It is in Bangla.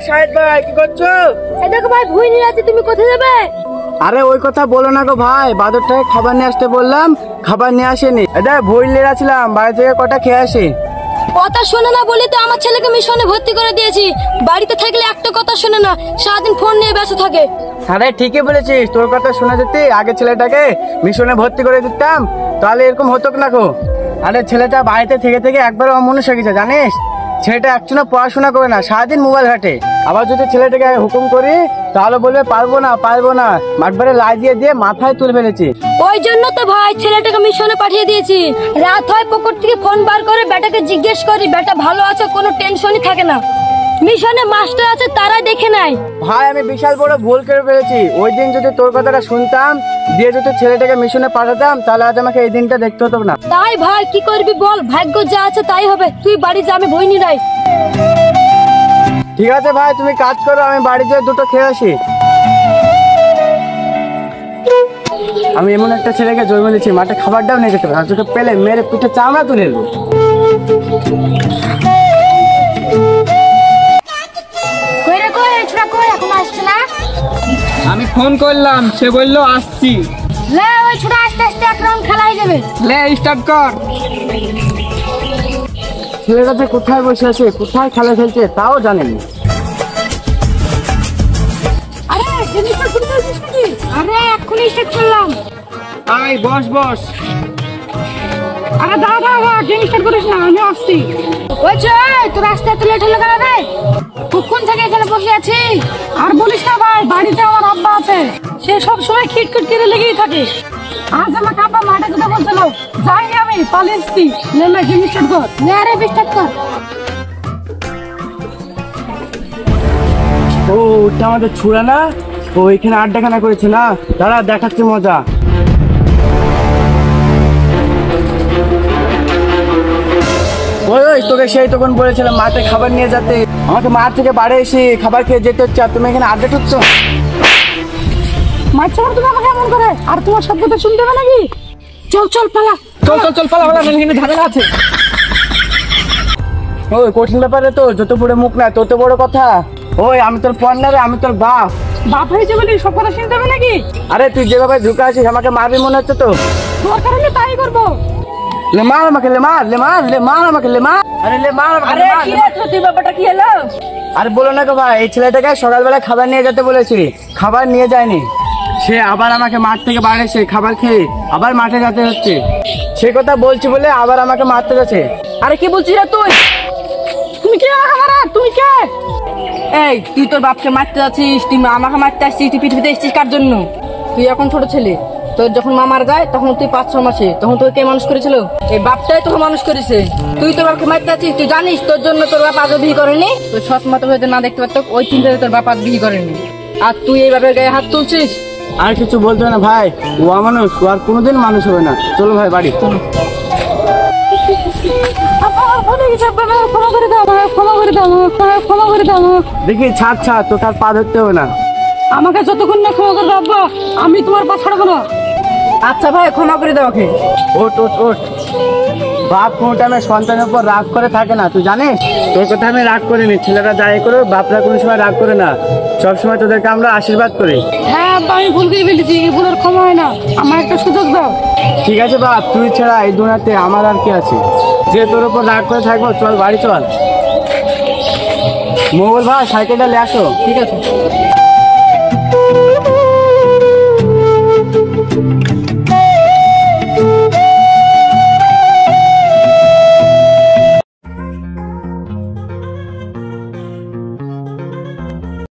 শাহিদ ভাই কি করছো? এই দেখো ভাই ভুই নিয়ে আছে, তুমি কোথায় যাবে? আরে ওই কথা বলো না গো ভাই, বাদরটাকে খাবার নিয়ে আসতে বললাম, খাবার নিয়ে আসেনি। এটা ভুই নিয়ে আসছিলাম, বাড়ি থেকে কটা খেয়ে আসি। কথা শোনে না বলে তো আমার ছেলেকে মিশনে ভর্তি করে দিয়েছি। বাড়িতে থাকলে একটা কথা শোনে না, সারাদিন ফোন নিয়ে ব্যস্ত থাকে। আরে ঠিকই বলেছিস, তোর কথা শোনা যেতে আগে ছেলেটাকে মিশনে ভর্তি করে দিতাম, তাহলে এরকম হতো না গো। আরে ছেলেটা বাড়িতে থেকে থেকে একবার অমনুষ্য হয়ে গেছে জানিস। ছেলেটা একচুনা পড়াশোনা করে না, সারাদিন মোবাইল ঘাটে। আবার যদি ছেলেটাকে হুকুম করি তাহলে বলবে পারবো না, একবারে লাগিয়ে দিয়ে মাথায় তুলে ফেলেছি। ওই জন্য তো ভাই ছেলেটাকে মিশনে পাঠিয়ে দিয়েছি। রাত হয় পকেট থেকে ফোন বার করে বেটাকে জিজ্ঞেস করি বেটা ভালো আছে, কোনো টেনশনই থাকে না। মিশনে মাস্টার আছে তারাই দেখে নেয়। ভাই আমি বিশাল বড় ভুল করে ফেলেছি। ওই দিন যদি তোর কথাটা শুনতাম, দিয়ে যদি ছেলেটাকে মিশনে পাঠাতাম, তাহলে আজ আমাকে এই দিনটা দেখতে হতো না। তাই ভাই কি করবি বল, ভাগ্য যা আছে তাই হবে। তুই বাড়ি যা, আমি বই নি নাই। ঠিক আছে ভাই, তুমি কাজ করো, আমি বাড়ি যেয়ে দুটো খেয়ে আসি। আমি এমন একটা ছেলেকে জন্ম দিচ্ছি, মাঠে খাবারটাও নিয়ে যেতে পারে, আর দুটো পেলে মেরে পিঠে চামড়া তুলে নেবো। আমি ফোন করলাম, সে বললো আসছি। লে ওই ছোট আস্তে আস্তে এক রাউন্ড খেলা হয়ে যাবে। লে স্টার্ট কর। ছেলেটা যে কোথায় বসে আছে, কোথায় খেলা খেলছে তাও জানেন। আরে জিনিসটা শুনতে পাচ্ছিস নাকি? আরে এক্ষুনি স্টার্ট করলাম। আয় বস বস। আরে দাদা গেম স্টার্ট করিস না, আমি আসছি। ওই তোর রাস্তায় তো লেট হলো কেন রে? কখন থেকে এখানে বসে আছি? আর বলিস না ভাই, বাড়িতে আমার আব্বা আছে, সে সব সময় খিটখিট করে লেগেই থাকে। আজ আমাকে আব্বা মাঠে যেতে বলছিল, যাইনি আমি, পালিয়ে এসছি। নে গেম স্টার্ট কর। নে আরে স্টার্ট কর। ও ওটা আমাদের ছুড়া না, ও এখানে আড্ডাখানা করেছে না, দাঁড়া দেখাচ্ছি মজা। ওই তোকে সেই তখন বলেছিলাম মাঠে খাবার নিয়ে যেতে, আমাকে মাঠ থেকে বাড়ি এসে খাবার খেয়ে যেতে হচ্ছে, আর তুমি এখানে আড্ডা ঠুকছো। মাছ চাপড় তুমি আমাকে এমন করে, আর তোমার শব্দটা শুনতে হবে নাকি? চল পালা। চল পালা, এখানে ঝামেলা আছে। ওই কঠিন ব্যাপারে তো যত বড় মুখ না তত বড় কথা। ওই আমি তোর পার্টনার, আমি তোর বাপ। বাপ হয়েছে বলে সব কথা শুনতে হবে নাকি? আরে তুই যেভাবে ঢুকে আছিস আমাকে মারবি মনে হচ্ছে তো। দরকার হলে তাই করবো। লে মার আমাকে, লে মার আমাকে, লে মার। আরে লে মার আমাকে, আরে কি রে তুই, ব্যাপারটা কি হলো? আরে বলো না গো ভাই, এই ছেলেটাকে সকালবেলা খাবার নিয়ে যেতে বলেছি, খাবার নিয়ে যায়নি। সে আবার আমাকে মাঠ থেকে বাইরে এসে খাবার খেয়ে আবার মাঠে যেতে হচ্ছে। সে কথা বলছি বলে আবার আমাকে মারতে যাচ্ছে। আরে কি বলছিস রে তুই? তুমি কে আমাকে মারা? তুমি কে? এই তুই তোর বাপকে মারতে যাচ্ছিস, তুই আমাকে মারতে আসছিস, তুই পৃথিবীতে এসেছিস কার জন্য? তুই এখন ছোট ছেলে, তোর যখন মা মারা যায় তখন তুই 5-6 মাসে, তখন তোকে কে মানুষ করেছিল? এই বাপটাই তোকে মানুষ করেছে। তুই তোর বাপকে মারতে যাচ্ছিস, তুই জানিস তোর জন্য তোর বাপ আজও বিয়ে করেনি? তোর সৎ মা হয়তো না দেখতে পারতো, ওই চিন্তাতে তোর বাপ আজ বিয়ে করেনি, আর তুই এই বাপের গায়ে হাত তুলছিস। আর কিছু বলতে হবে না ভাই, ও মানুষ, ও আর কোনোদিন মানুষ হবে না। চলো ভাই বাড়ি। দেখি ছাড়, তো তার পা ধরতে হবে না। আমাকে যতক্ষণ না ক্ষমা করবে আব্বা, আমি তোমার পা ছাড়বো না। আচ্ছা ভাই ক্ষমা করে দাও ওকে। ওঠ। বাপ কোনো টাইমে সন্তানের উপর রাগ করে থাকে না, তুই জানিস? তোর কথা আমি রাগ করিনি, ছেলেরা যাই করো বাপরা কোনো সময় রাগ করে না, সবসময় তোদেরকে আমরা আশীর্বাদ করি। হ্যাঁ আব্বা, আমি ভুল করে ফেলেছি, এই ভুলের ক্ষমা হয় না, আমার একটা সুযোগ দাও। ঠিক আছে বাপ, তুই ছাড়া এই দুনিয়াতে আমার আর কি আছে যে তোর উপর রাগ করে থাকবো? চল বাড়ি চল। মোগল ভাই সাইকেলটা নিয়ে আসো। ঠিক আছে।